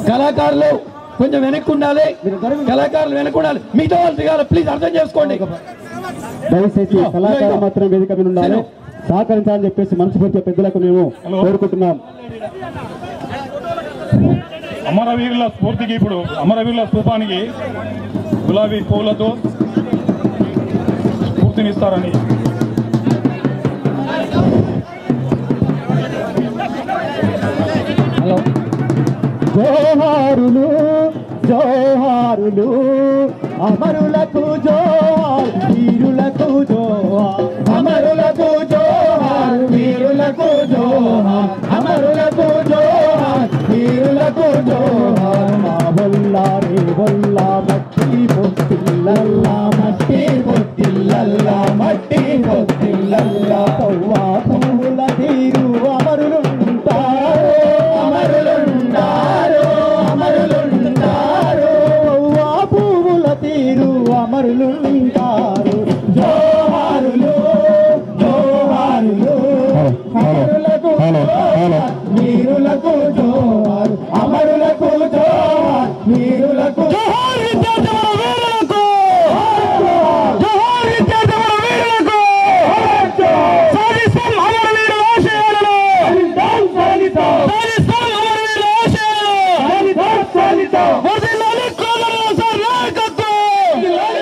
కళాకారులు కొంచెం వెనక్కి ఉండాలి, కళాకారులు వెనక్కి ఉండాలి, మిగతా వాళ్ళు దిగాలి. ప్లీజ్ అర్థం చేసుకోండి. దయచేసి కళాకారులు మాత్రం వేదిక మీద ఉండాలి, సహకరించాలని చెప్పేసి మనస్ఫూర్తిగా పెద్దలకు మేము కోరుకుంటున్నాం. అమరవీరుల స్ఫూర్తికి ఇప్పుడు అమరవీరుల స్థూపానికి గులాబీ పూలతో స్ఫూర్తినిస్తారని జోహారులు జోహారులు అమరులకు జోహార్ వీరులకు జోహార్, అమరులకు జోహార్ వీరులకు జోహార్, అమరులకు జోహార్ వీరులకు జోహార్.